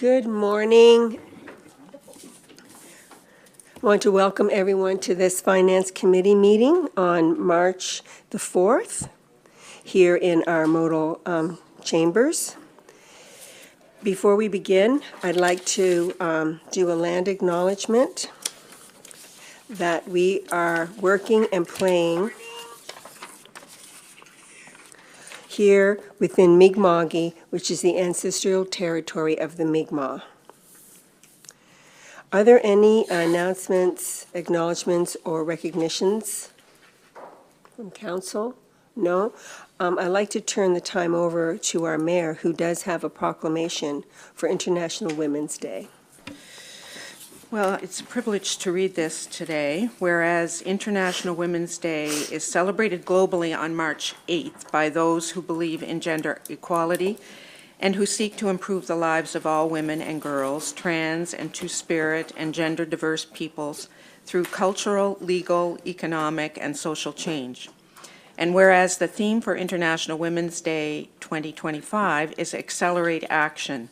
Good morning. I want to welcome everyone to this Finance Committee meeting on March the 4th here in our modal chambers. Before we begin, I'd like to do a land acknowledgement that we are working and playing here within Mi'kma'ki, which is the ancestral territory of the Mi'kmaq. Are there any announcements, acknowledgements, or recognitions from council? No? I'd like to turn the time over to our mayor, who does have a proclamation for International Women's Day. Well, it's a privilege to read this today, whereas International Women's Day is celebrated globally on March 8th by those who believe in gender equality and who seek to improve the lives of all women and girls, trans and two-spirit and gender-diverse peoples through cultural, legal, economic, and social change. And whereas the theme for International Women's Day 2025 is Accelerate Action,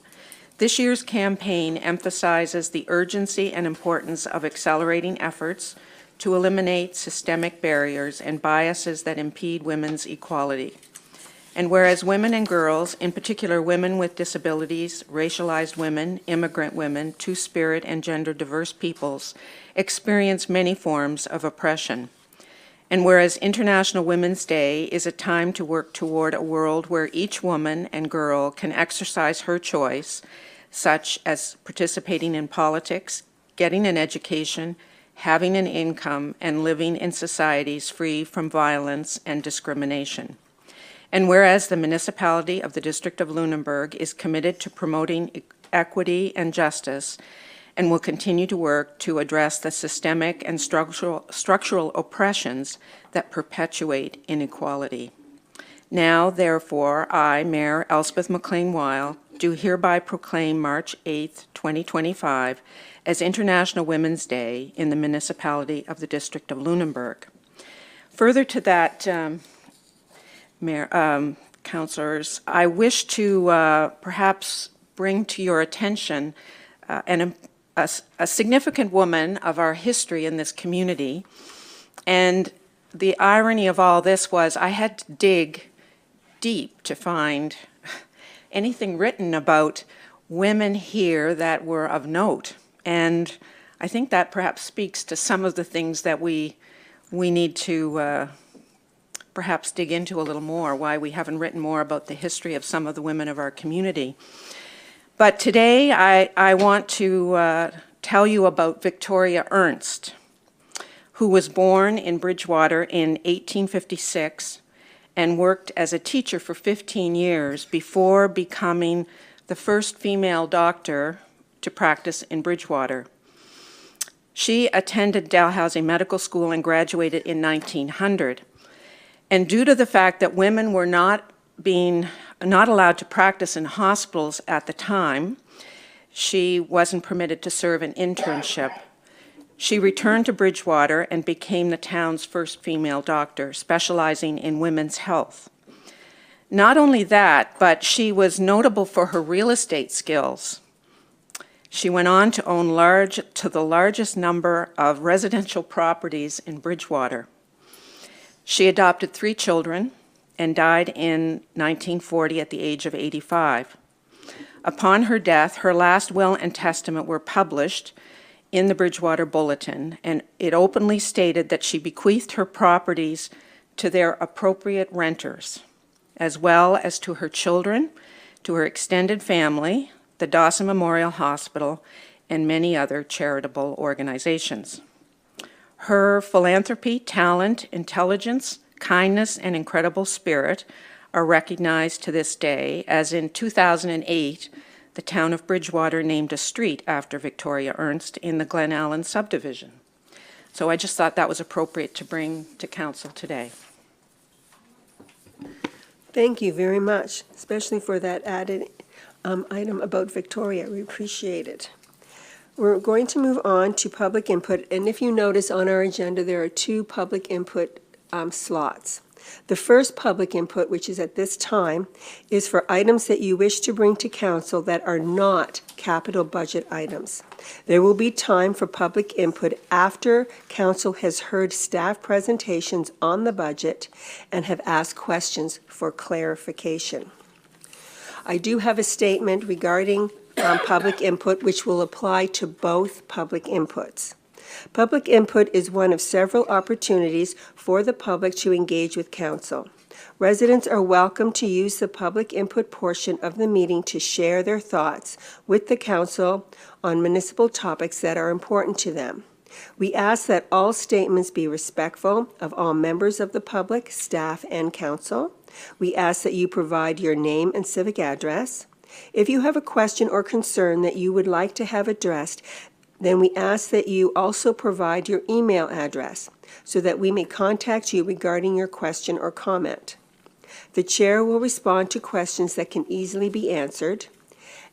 this year's campaign emphasizes the urgency and importance of accelerating efforts to eliminate systemic barriers and biases that impede women's equality. And whereas women and girls, in particular women with disabilities, racialized women, immigrant women, two-spirit and gender-diverse peoples, experience many forms of oppression. And whereas International Women's Day is a time to work toward a world where each woman and girl can exercise her choice, such as participating in politics, getting an education, having an income, and living in societies free from violence and discrimination. And whereas the municipality of the District of Lunenburg is committed to promoting equity and justice and will continue to work to address the systemic and structural oppressions that perpetuate inequality. Now, therefore, I, Mayor Elspeth McLean-Weil, do hereby proclaim March 8th, 2025 as International Women's Day in the municipality of the District of Lunenburg. Further to that, councilors, I wish to perhaps bring to your attention a significant woman of our history in this community. And the irony of all this was I had to dig deep to find anything written about women here that were of note. And I think that perhaps speaks to some of the things that we need to perhaps dig into a little more, why we haven't written more about the history of some of the women of our community. But today I want to tell you about Victoria Ernst, who was born in Bridgewater in 1856 and worked as a teacher for 15 years before becoming the first female doctor to practice in Bridgewater. She attended Dalhousie Medical School and graduated in 1900. And due to the fact that women were not allowed to practice in hospitals at the time, she wasn't permitted to serve an internship. She returned to Bridgewater and became the town's first female doctor, specializing in women's health. Not only that, but she was notable for her real estate skills. She went on to own the largest number of residential properties in Bridgewater. She adopted 3 children and died in 1940 at the age of 85. Upon her death, her last will and testament were published in the Bridgewater Bulletin, and it openly stated that she bequeathed her properties to their appropriate renters, as well as to her children, to her extended family, the Dawson Memorial Hospital, and many other charitable organizations. Her philanthropy, talent, intelligence, kindness, and incredible spirit are recognized to this day, as in 2008, the town of Bridgewater named a street after Victoria Ernst in the Glen Allen subdivision. So I just thought that was appropriate to bring to council today. Thank you very much, especially for that added item about Victoria. We appreciate it. We're going to move on to public input, and if you notice on our agenda, there are 2 public input slots. The first public input, which is at this time, is for items that you wish to bring to council that are not capital budget items. There will be time for public input after council has heard staff presentations on the budget and have asked questions for clarification. I do have a statement regarding public input which will apply to both public inputs. Public input is one of several opportunities for the public to engage with council. Residents are welcome to use the public input portion of the meeting to share their thoughts with the council on municipal topics that are important to them. We ask that all statements be respectful of all members of the public, staff, and council. We ask that you provide your name and civic address. If you have a question or concern that you would like to have addressed, then we ask that you also provide your email address so that we may contact you regarding your question or comment. The chair will respond to questions that can easily be answered,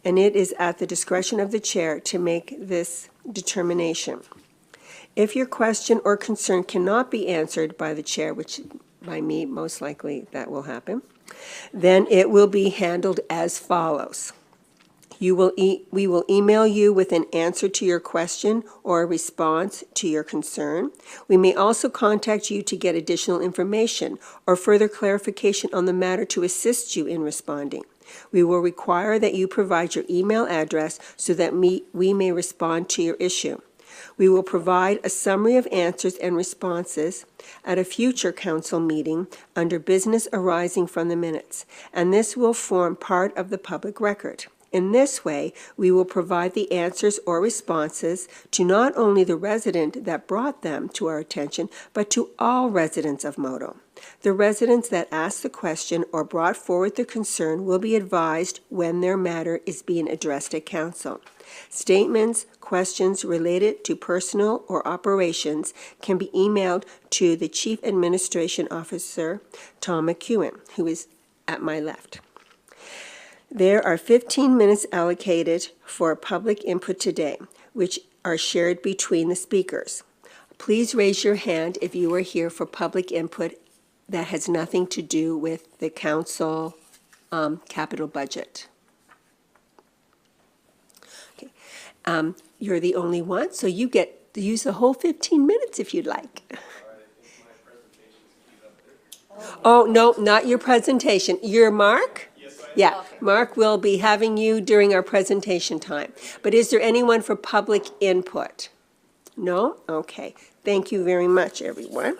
and it is at the discretion of the chair to make this determination. If your question or concern cannot be answered by the chair, which by me, most likely that will happen, then it will be handled as follows. We will email you with an answer to your question or a response to your concern. We may also contact you to get additional information or further clarification on the matter to assist you in responding. We will require that you provide your email address so that we may respond to your issue. We will provide a summary of answers and responses at a future council meeting under business arising from the minutes, and this will form part of the public record. In this way, we will provide the answers or responses to not only the resident that brought them to our attention, but to all residents of Modo. The residents that asked the question or brought forward the concern will be advised when their matter is being addressed at council. Statements, questions related to personal or operations can be emailed to the Chief Administration Officer, Tom McEwen, who is at my left. There are 15 minutes allocated for public input today, which are shared between the speakers. Please raise your hand if you are here for public input that has nothing to do with the council capital budget. Okay. You're the only one, so you get to use the whole 15 minutes if you'd like. Oh, no, not your presentation. You're Mark? Yeah, Mark will be having you during our presentation time. But is there anyone for public input? No? Okay. Thank you very much, everyone.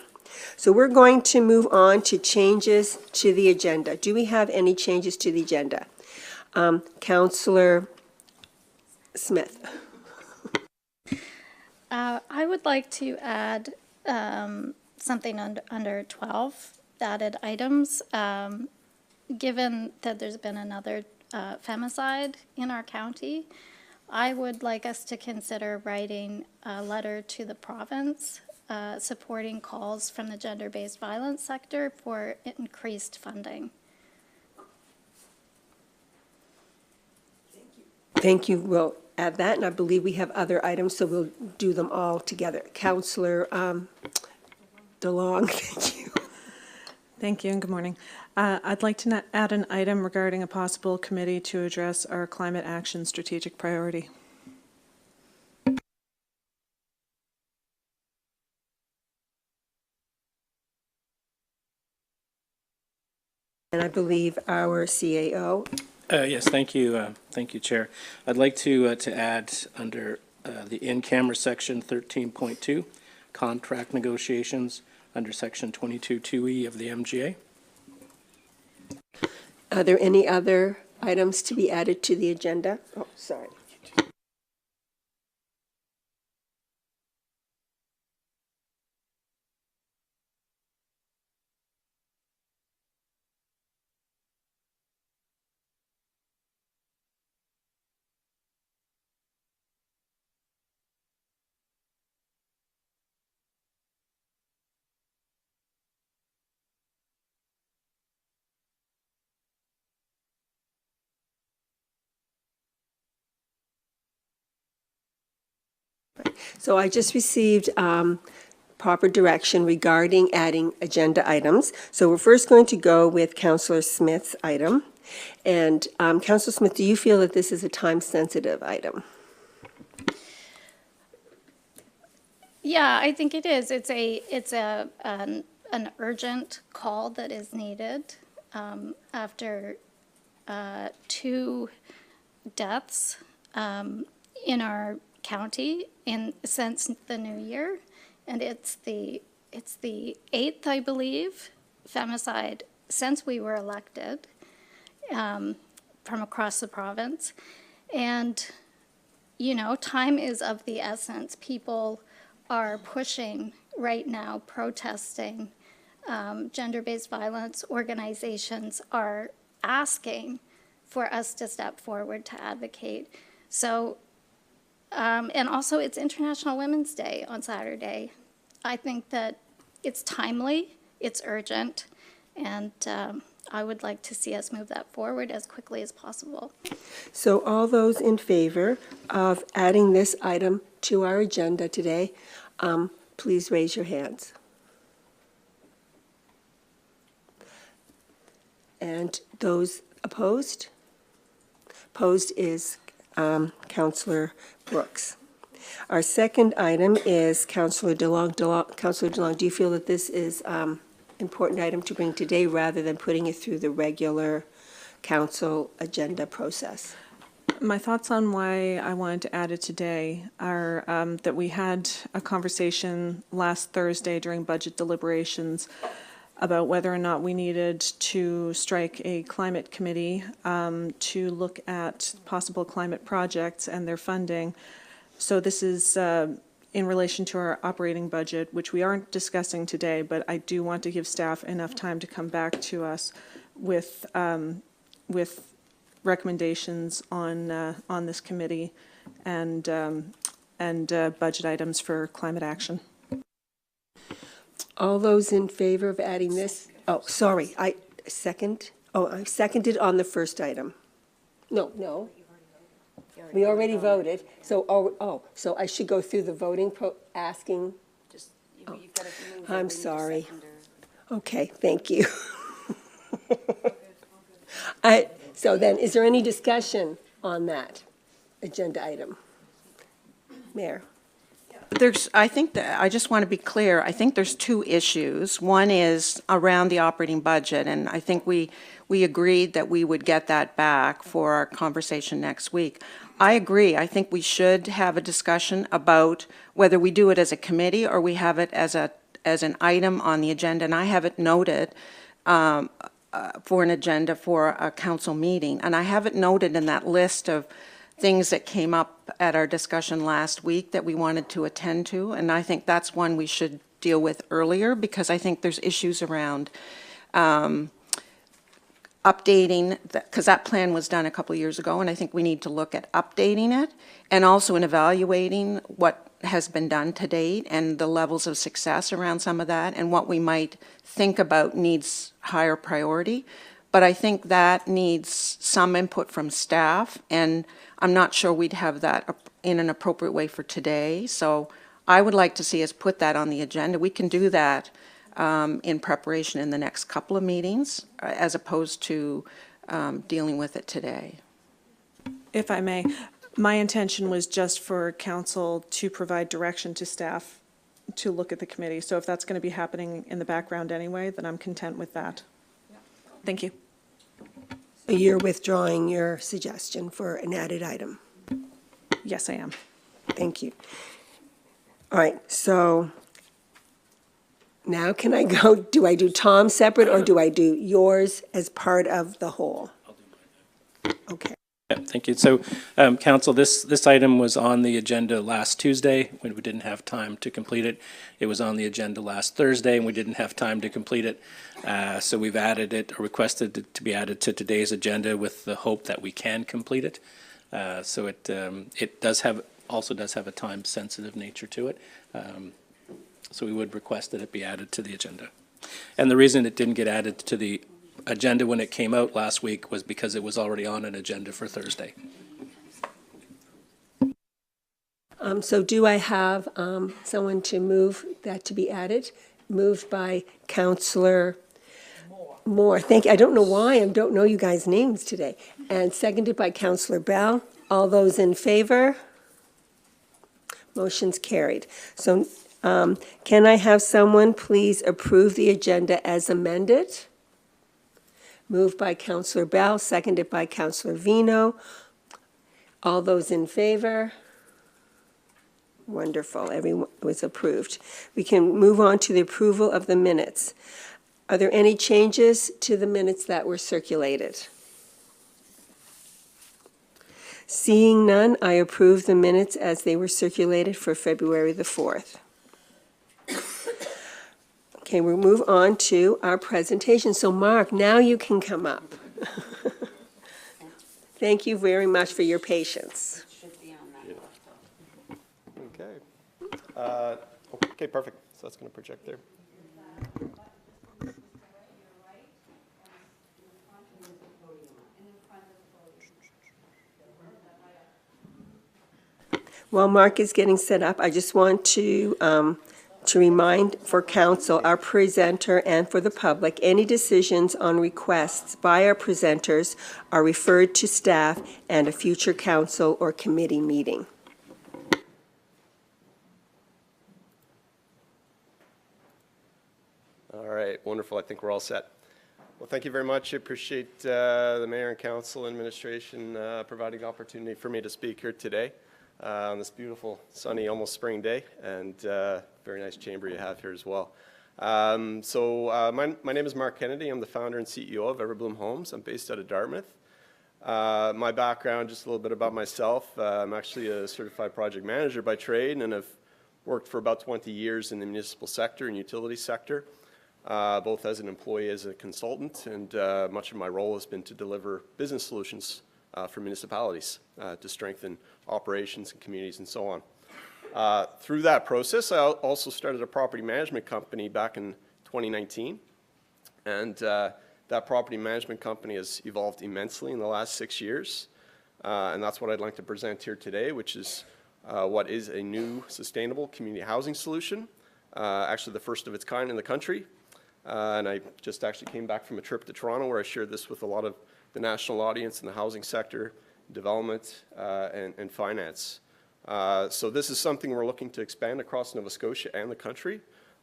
So we're going to move on to changes to the agenda. Do we have any changes to the agenda? Councillor Smith. I would like to add something under 12, added items. Given that there's been another femicide in our county, I would like us to consider writing a letter to the province supporting calls from the gender-based violence sector for increased funding. Thank you. We'll add that, and I believe we have other items, so we'll do them all together. Councillor DeLong, thank you. Thank you and good morning. I'd like to add an item regarding a possible committee to address our climate action strategic priority. And I believe our CAO. Yes, thank you. Thank you, Chair. I'd like to add under the in-camera section 13.2, contract negotiations, under section 22(2)E of the MGA. Are there any other items to be added to the agenda? Oh, sorry. So I just received proper direction regarding adding agenda items. So we're first going to go with Councillor Smith's item. And Councillor Smith, do you feel that this is a time-sensitive item? Yeah, I think it is. It's an urgent call that is needed after 2 deaths in our county since the new year, and it's the 8th, I believe, femicide since we were elected from across the province. And you know, time is of the essence. People are pushing right now, protesting. Gender-based violence organizations are asking for us to step forward to advocate. So, and also it's International Women's Day on Saturday. I think that it's timely, it's urgent, and I would like to see us move that forward as quickly as possible. So all those in favor of adding this item to our agenda today, please raise your hands. And those opposed? Opposed is Councillor Brooks. Our second item is Councillor DeLong. Councillor DeLong, do you feel that this is important item to bring today rather than putting it through the regular council agenda process? My thoughts on why I wanted to add it today are that we had a conversation last Thursday during budget deliberations about whether or not we needed to strike a climate committee to look at possible climate projects and their funding. So this is in relation to our operating budget, which we aren't discussing today, but I do want to give staff enough time to come back to us with recommendations on this committee and budget items for climate action. All those in favor of adding this? Oh, sorry, I seconded on the first item. No. We already voted, so, so I should go through the voting, asking? I'm sorry. Okay, thank you. So then, is there any discussion on that agenda item? Mayor? I think that, I just want to be clear, I think there's 2 issues. One is around the operating budget, and I think we agreed that we would get that back for our conversation next week. I agree. I think we should have a discussion about whether we do it as a committee or we have it as an item on the agenda, and I have it noted for an agenda for a council meeting. And I have it noted in that list of things that came up at our discussion last week that we wanted to attend to, and I think that's one we should deal with earlier, because I think there's issues around updating, because that plan was done a couple of years ago, and I think we need to look at updating it, and also in evaluating what has been done to date and the levels of success around some of that, and what we might think about needs higher priority. But I think that needs some input from staff, and I'm not sure we'd have that in an appropriate way for today. So I would like to see us put that on the agenda. We can do that in preparation in the next couple of meetings, as opposed to dealing with it today. If I may, my intention was just for council to provide direction to staff to look at the committee. So if that's going to be happening in the background anyway, then I'm content with that. Thank you. So you're withdrawing your suggestion for an added item? Yes, I am. Thank you. All right, so now can I go, do I do Tom separate or do I do yours as part of the whole? Okay. Yeah, thank you. So, Council, this item was on the agenda last Tuesday when we didn't have time to complete it. It was on the agenda last Thursday and we didn't have time to complete it. So we've added it, or requested it to be added to today's agenda with the hope that we can complete it. So it does have a time-sensitive nature to it. So we would request that it be added to the agenda. And the reason it didn't get added to the agenda when it came out last week was because it was already on an agenda for Thursday. So do I have someone to move that to be added. Moved by Counselor Moore. Thank you. I don't know why I don't know you guys' names today. And seconded by Counselor Bell. All those in favor? Motion's carried. So can I have someone please approve the agenda as amended? Moved by Counselor Bell, seconded by Counselor Vino. All those in favor? Wonderful, everyone was approved. We can move on to the approval of the minutes. Are there any changes to the minutes that were circulated? Seeing none, I approve the minutes as they were circulated for February the 4th. Okay, we'll move on to our presentation. So Mark, now you can come up. Thank you very much for your patience. Okay. Okay, perfect. So that's going to project there. While Mark is getting set up, I just want to remind for council, our presenter, and for the public, any decisions on requests by our presenters are referred to staff and a future council or committee meeting. All right, wonderful. I think we're all set. Well, thank you very much. I appreciate the mayor and council and administration providing the opportunity for me to speak here today on this beautiful, sunny, almost spring day, and very nice chamber you have here as well. My name is Mark Kennedy. I'm the founder and CEO of Everbloom Homes. I'm based out of Dartmouth. My background, just a little bit about myself. I'm actually a certified project manager by trade, and I've worked for about 20 years in the municipal sector and utility sector, both as an employee, as a consultant, and much of my role has been to deliver business solutions for municipalities to strengthen operations and communities and so on. Through that process, I also started a property management company back in 2019, and that property management company has evolved immensely in the last 6 years, and that's what I'd like to present here today, which is what is a new sustainable community housing solution, actually the first of its kind in the country. And I just actually came back from a trip to Toronto where I shared this with a lot of the national audience in the housing sector, development, and finance. So this is something we're looking to expand across Nova Scotia and the country.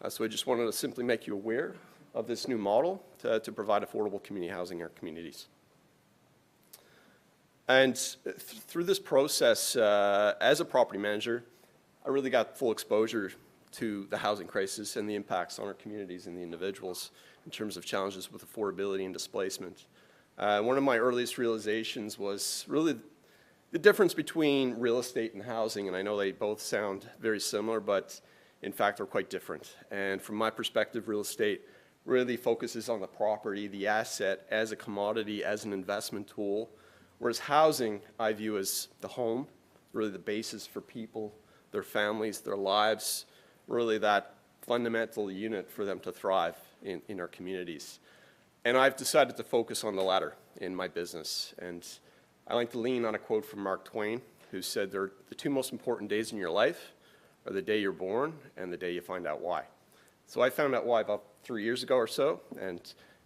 So I just wanted to simply make you aware of this new model to provide affordable community housing in our communities. And through this process, as a property manager, I really got full exposure to the housing crisis and the impacts on our communities and the individuals in terms of challenges with affordability and displacement. One of my earliest realizations was really the difference between real estate and housing, and I know they both sound very similar, but in fact they're quite different. And from my perspective, real estate really focuses on the property, the asset, as a commodity, as an investment tool, whereas housing I view as the home, really the basis for people, their families, their lives, really that fundamental unit for them to thrive in our communities. And I've decided to focus on the latter in my business. And I like to lean on a quote from Mark Twain, who said, the two most important days in your life are the day you're born and the day you find out why. So I found out why about 3 years ago or so, and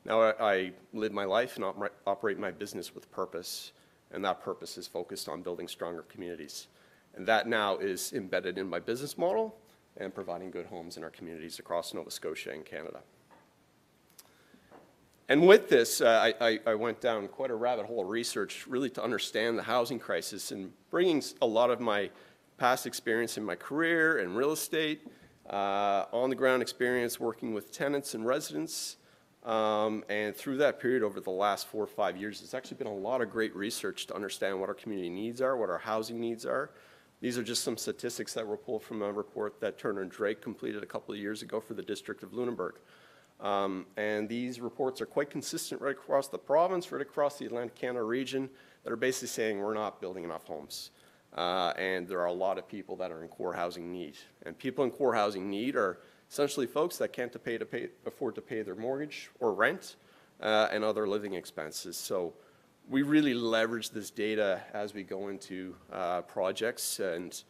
now I live my life and operate my business with purpose, and that purpose is focused on building stronger communities. And that now is embedded in my business model and providing good homes in our communities across Nova Scotia and Canada. And with this, I went down quite a rabbit hole of research really to understand the housing crisis and bringing a lot of my past experience in my career in real estate, on-the-ground experience working with tenants and residents, and through that period over the last 4 or 5 years, there's actually been a lot of great research to understand what our community needs are, what our housing needs are. These are just some statistics that were pulled from a report that Turner and Drake completed a couple of years ago for the District of Lunenburg. And these reports are quite consistent right across the province, right across the Atlantic Canada region, that are basically saying we're not building enough homes. And there are a lot of people that are in core housing need. And people in core housing need are essentially folks that can't afford to pay their mortgage or rent and other living expenses. So we really leverage this data as we go into projects, and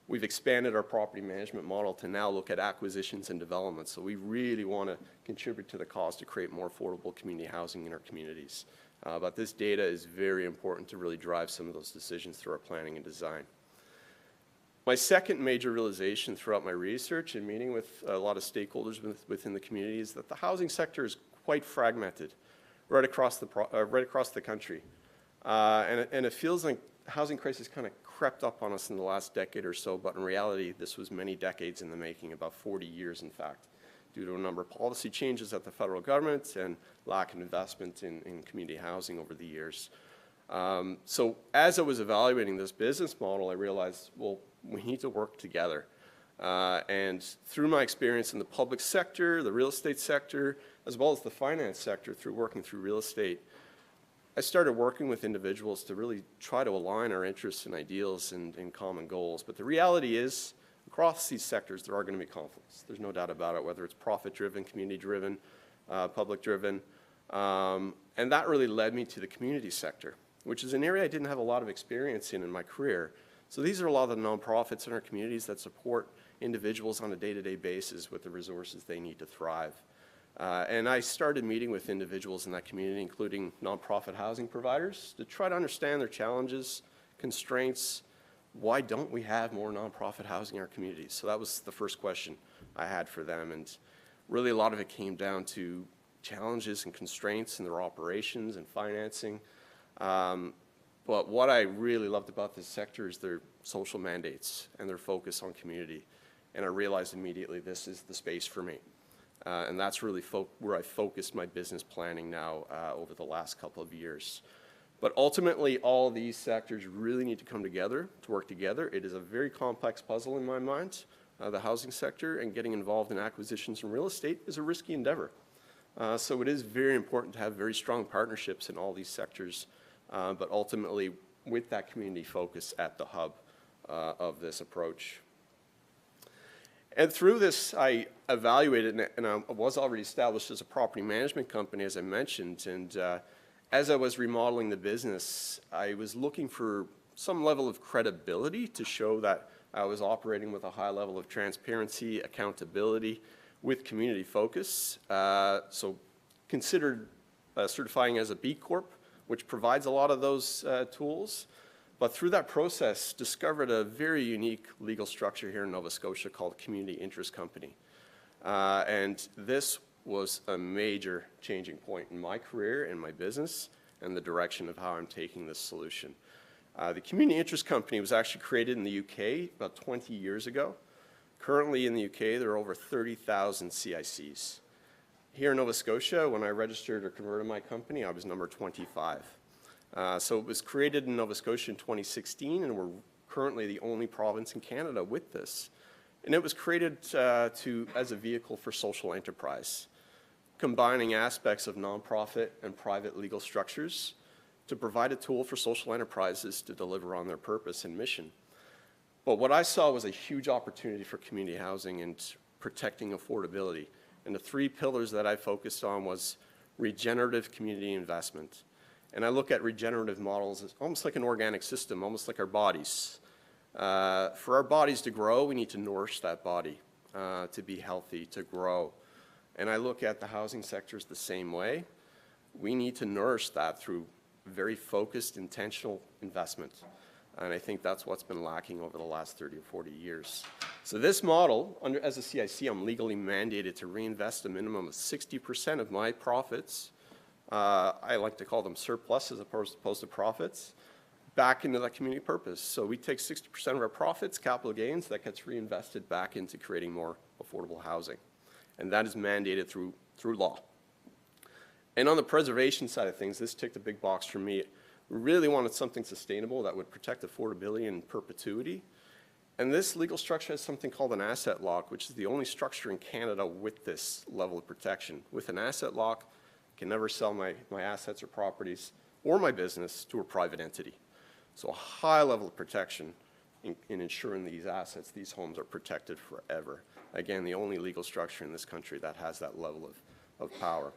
we've expanded our property management model to now look at acquisitions and development. So we really want to contribute to the cause to create more affordable community housing in our communities. But this data is very important to really drive some of those decisions through our planning and design. My second major realization throughout my research and meeting with a lot of stakeholders within the community is that the housing sector is quite fragmented right across the country. And it feels like the housing crisis kind of crept up on us in the last decade or so, but in reality, this was many decades in the making, about 40 years, in fact, due to a number of policy changes at the federal government and lack of investment in community housing over the years. So as I was evaluating this business model, I realized, well, we need to work together. And through my experience in the public sector, the real estate sector, as well as the finance sector through working through real estate, I started working with individuals to really try to align our interests and ideals and common goals. But the reality is, across these sectors, there are going to be conflicts. There's no doubt about it, whether it's profit-driven, community-driven, public-driven. And that really led me to the community sector, which is an area I didn't have a lot of experience in my career. So these are a lot of the nonprofits in our communities that support individuals on a day-to-day basis with the resources they need to thrive. And I started meeting with individuals in that community, including nonprofit housing providers, to try to understand their challenges, constraints. Why don't we have more nonprofit housing in our communities? So that was the first question I had for them. And really a lot of it came down to challenges and constraints in their operations and financing. But what I really loved about this sector is their social mandates and their focus on community. And I realized immediately this is the space for me. And that's really where I focused my business planning now over the last couple of years. But ultimately, all of these sectors really need to come together, to work together. It is a very complex puzzle in my mind, the housing sector, and getting involved in acquisitions and real estate is a risky endeavor. So it is very important to have very strong partnerships in all these sectors, but ultimately with that community focus at the hub of this approach. And through this, I evaluated, and I was already established as a property management company, as I mentioned, and as I was remodeling the business, I was looking for some level of credibility to show that I was operating with a high level of transparency, accountability, with community focus. So considered certifying as a B Corp, which provides a lot of those tools. But through that process, discovered a very unique legal structure here in Nova Scotia called Community Interest Company. And this was a major changing point in my career and my business and the direction of how I'm taking this solution. The Community Interest Company was actually created in the UK about 20 years ago. Currently in the UK, there are over 30,000 CICs. Here in Nova Scotia, when I registered or converted my company, I was number 25. So it was created in Nova Scotia in 2016, and we're currently the only province in Canada with this. And it was created as a vehicle for social enterprise, combining aspects of nonprofit and private legal structures to provide a tool for social enterprises to deliver on their purpose and mission. But what I saw was a huge opportunity for community housing and protecting affordability. And the three pillars that I focused on was regenerative community investment. And I look at regenerative models as almost like an organic system, almost like our bodies. For our bodies to grow, we need to nourish that body to be healthy, to grow. And I look at the housing sectors the same way. We need to nourish that through very focused, intentional investment. And I think that's what's been lacking over the last 30 or 40 years. So this model, as a CIC, I'm legally mandated to reinvest a minimum of 60% of my profits, I like to call them surplus as opposed to profits, back into that community purpose. So we take 60% of our profits, capital gains, that gets reinvested back into creating more affordable housing. And that is mandated through law. And on the preservation side of things, this ticked a big box for me. We really wanted something sustainable that would protect affordability and perpetuity. And this legal structure has something called an asset lock, which is the only structure in Canada with this level of protection. With an asset lock, I can never sell my assets or properties or my business to a private entity. So a high level of protection in ensuring these assets, these homes are protected forever. Again, the only legal structure in this country that has that level of power.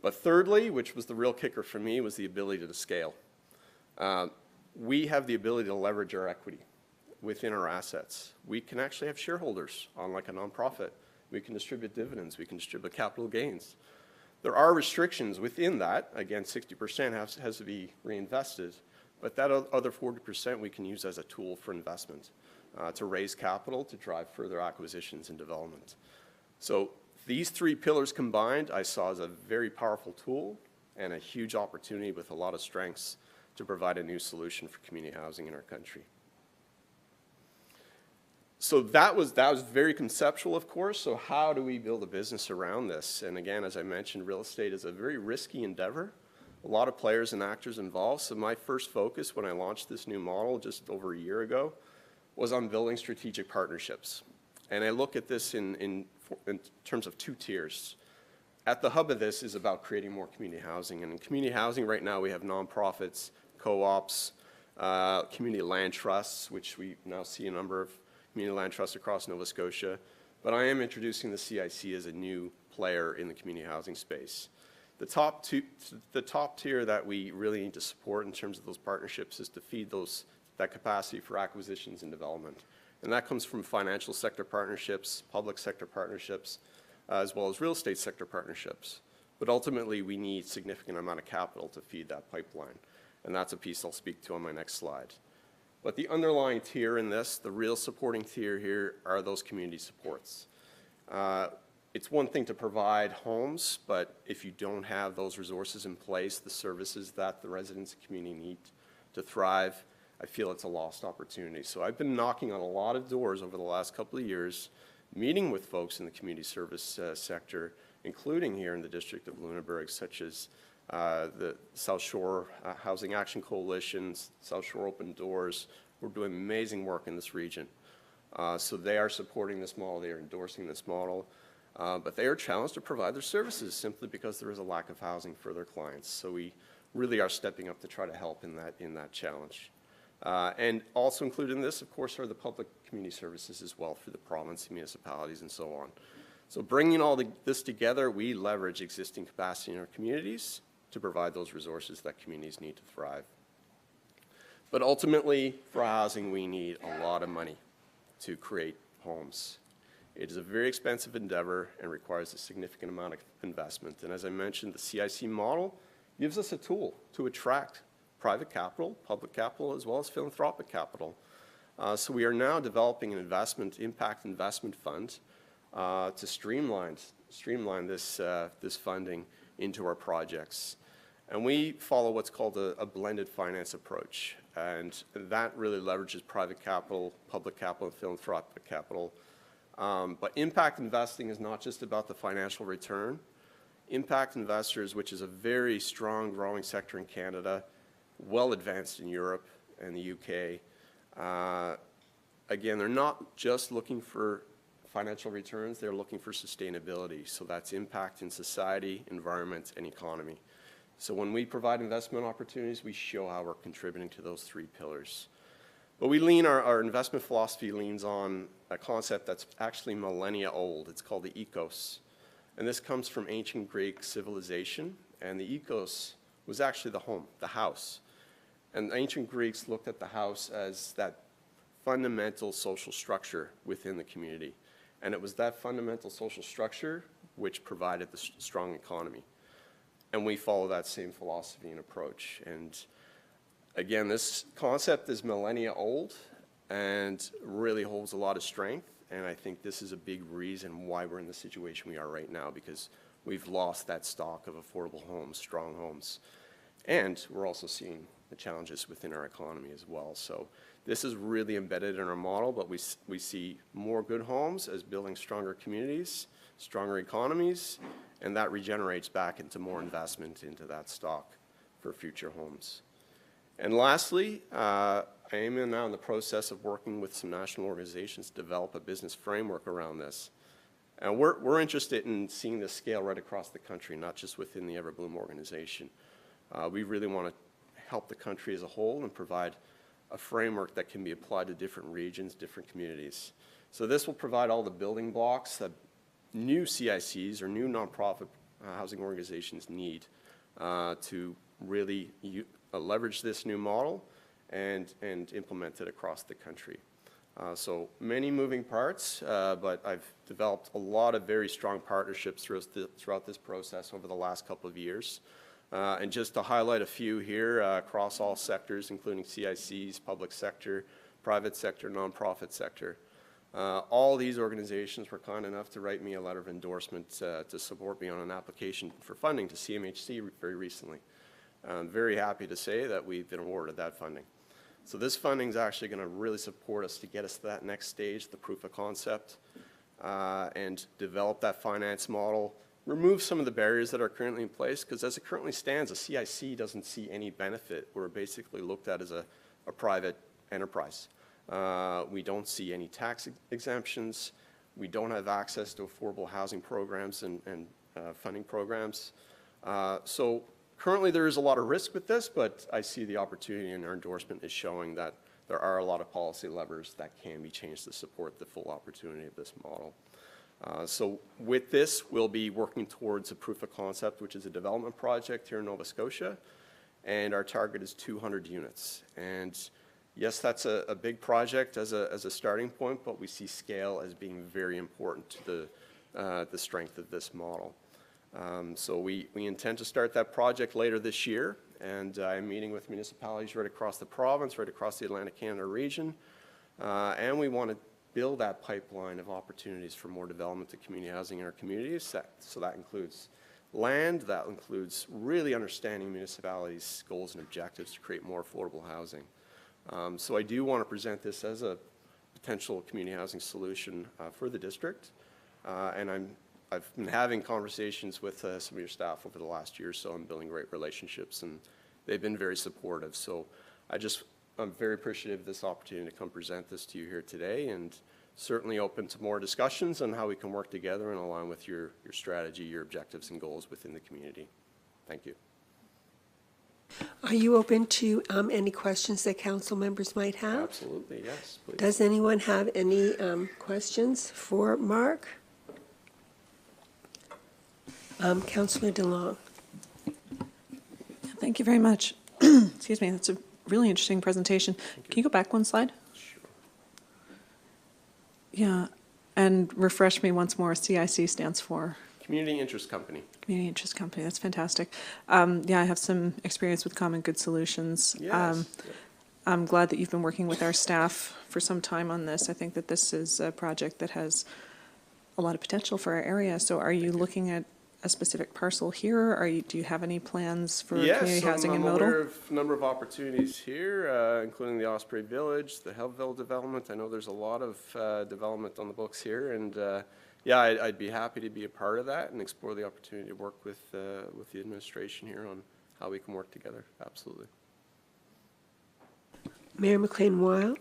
But thirdly, which was the real kicker for me, was the ability to scale. We have the ability to leverage our equity. within our assets. We can actually have shareholders, unlike a nonprofit. We can distribute dividends. We can distribute capital gains. There are restrictions within that. Again, 60% has to be reinvested, but that other 40% we can use as a tool for investment, to raise capital, to drive further acquisitions and development. So these three pillars combined, I saw as a very powerful tool and a huge opportunity with a lot of strengths to provide a new solution for community housing in our country. So that was very conceptual, of course. So how do we build a business around this? And again, as I mentioned, real estate is a very risky endeavor. A lot of players and actors involved. So my first focus when I launched this new model just over a year ago was on building strategic partnerships. And I look at this in terms of two tiers. At the hub of this is about creating more community housing. And in community housing right now we have nonprofits, co-ops, community land trusts, which we now see a number of community land trusts across Nova Scotia. But I am introducing the CIC as a new player in the community housing space. The top tier that we really need to support in terms of those partnerships is to feed that capacity for acquisitions and development. And that comes from financial sector partnerships, public sector partnerships, as well as real estate sector partnerships. But ultimately, we need significant amount of capital to feed that pipeline. And that's a piece I'll speak to on my next slide. But the underlying tier in this, the real supporting tier here, are those community supports. It's one thing to provide homes, but if you don't have those resources in place, the services that the residents and community need to thrive, I feel it's a lost opportunity. So I've been knocking on a lot of doors over the last couple of years, meeting with folks in the community service sector, including here in the District of Lunenburg, such as the South Shore Housing Action Coalitions, South Shore Open Doors. We're doing amazing work in this region. So they are supporting this model, they are endorsing this model, but they are challenged to provide their services simply because there is a lack of housing for their clients. So we really are stepping up to try to help in that challenge. And also included in this, of course, are the public community services as well through the province, municipalities, and so on. So bringing all this together, we leverage existing capacity in our communities to provide those resources that communities need to thrive. But ultimately, for housing, we need a lot of money to create homes. It is a very expensive endeavor and requires a significant amount of investment. And as I mentioned, the CIC model gives us a tool to attract private capital, public capital, as well as philanthropic capital. So we are now developing an impact investment fund to streamline this funding into our projects. And we follow what's called a blended finance approach. And that really leverages private capital, public capital, and philanthropic capital. But impact investing is not just about the financial return. Impact investors, which is a very strong growing sector in Canada, well advanced in Europe and the UK, again, they're not just looking for financial returns, they're looking for sustainability. So that's impact in society, environment, and economy. So when we provide investment opportunities, we show how we're contributing to those three pillars. But our investment philosophy leans on a concept that's actually millennia old. It's called the ethos. And this comes from ancient Greek civilization. And the ethos was actually the home, the house. And ancient Greeks looked at the house as that fundamental social structure within the community. And it was that fundamental social structure which provided the strong economy. And we follow that same philosophy and approach. And again, this concept is millennia old and really holds a lot of strength. And I think this is a big reason why we're in the situation we are right now, because we've lost that stock of affordable homes, strong homes. And we're also seeing the challenges within our economy as well. So this is really embedded in our model, but we see more good homes as building stronger communities, stronger economies, and that regenerates back into more investment into that stock for future homes. And lastly, I am now in the process of working with some national organizations to develop a business framework around this. And we're interested in seeing this scale right across the country, not just within the Everbloom organization. We really want to help the country as a whole and provide a framework that can be applied to different regions, different communities. So this will provide all the building blocks that new CICs or new nonprofit housing organizations need to really leverage this new model and implement it across the country. So many moving parts, but I've developed a lot of very strong partnerships throughout this process over the last couple of years. And just to highlight a few here, across all sectors, including CICs, public sector, private sector, nonprofit sector. All these organizations were kind enough to write me a letter of endorsement to support me on an application for funding to CMHC very recently. I'm very happy to say that we've been awarded that funding. So this funding is actually going to really support us to get us to that next stage, the proof of concept, and develop that finance model, remove some of the barriers that are currently in place, because as it currently stands, a CIC doesn't see any benefit. We're basically looked at as a private enterprise. We don't see any tax exemptions. We don't have access to affordable housing programs and funding programs. So currently there is a lot of risk with this, but I see the opportunity, and our endorsement is showing that there are a lot of policy levers that can be changed to support the full opportunity of this model. So with this, we'll be working towards a proof of concept, which is a development project here in Nova Scotia, and our target is 200 units. And yes, that's a big project as a starting point, but we see scale as being very important to the strength of this model. So we intend to start that project later this year, and I'm meeting with municipalities right across the province, right across the Atlantic Canada region, and we want to build that pipeline of opportunities for more development of community housing in our communities. So that includes land, that includes really understanding municipalities' goals and objectives to create more affordable housing. So I do want to present this as a potential community housing solution for the district, and I've been having conversations with some of your staff over the last year or so and building great relationships, and they've been very supportive. So I'm very appreciative of this opportunity to come present this to you here today, and certainly open to more discussions on how we can work together and align with your strategy, your objectives and goals within the community. Thank you. Are you open to any questions that council members might have? Absolutely, yes, please. Does anyone have any questions for Mark? Councillor DeLong. Thank you very much. Excuse me, that's a really interesting presentation. Can you go back one slide? Sure. Yeah, and refresh me once more. CIC stands for? Community Interest Company. Community Interest Company. That's fantastic. Yeah, I have some experience with Common Good Solutions. Yes. I'm glad that you've been working with our staff for some time on this. I think that this is a project that has a lot of potential for our area. So are you looking at a specific parcel here? Do you have any plans for community housing in Modal? I'm aware of a number of opportunities here, including the Osprey Village, the Hellville development. I know there's a lot of development on the books here, and yeah, I'd be happy to be a part of that and explore the opportunity to work with the administration here on how we can work together. Absolutely. Mayor McLean-Weil.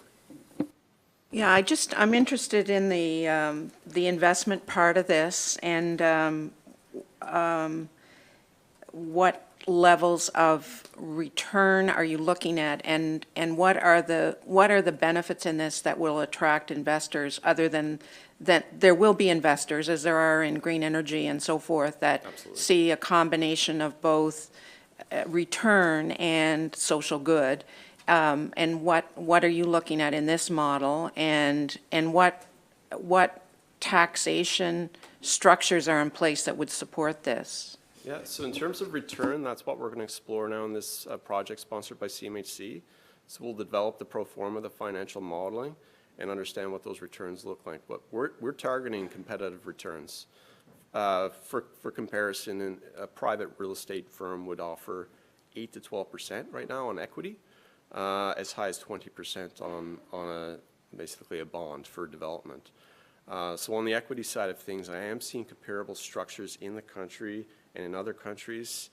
Yeah, I'm interested in the investment part of this, and what levels of return are you looking at, and what are the benefits in this that will attract investors, other than that there will be investors, as there are in green energy and so forth, that Absolutely. see a combination of both return and social good, and what are you looking at in this model, and what taxation structures are in place that would support this? Yeah, so in terms of return, that's what we're going to explore now in this project sponsored by CMHC. So we'll develop the pro forma, the financial modeling, and understand what those returns look like. But we're targeting competitive returns. For comparison, a private real estate firm would offer 8 to 12% right now on equity, as high as 20% on basically a bond for development. So on the equity side of things, I am seeing comparable structures in the country and in other countries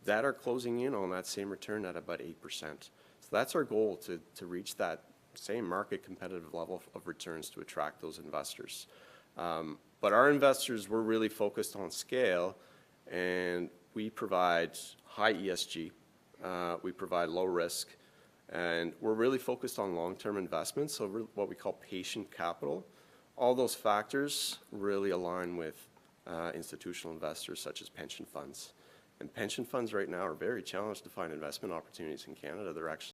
that are closing in on that same return at about 8%. So that's our goal, to reach that same market competitive level of returns to attract those investors. But our investors, we're really focused on scale, and we provide high ESG, we provide low risk, and we're really focused on long-term investments, so what we call patient capital. All those factors really align with institutional investors such as pension funds. And pension funds right now are very challenged to find investment opportunities in Canada. They're actually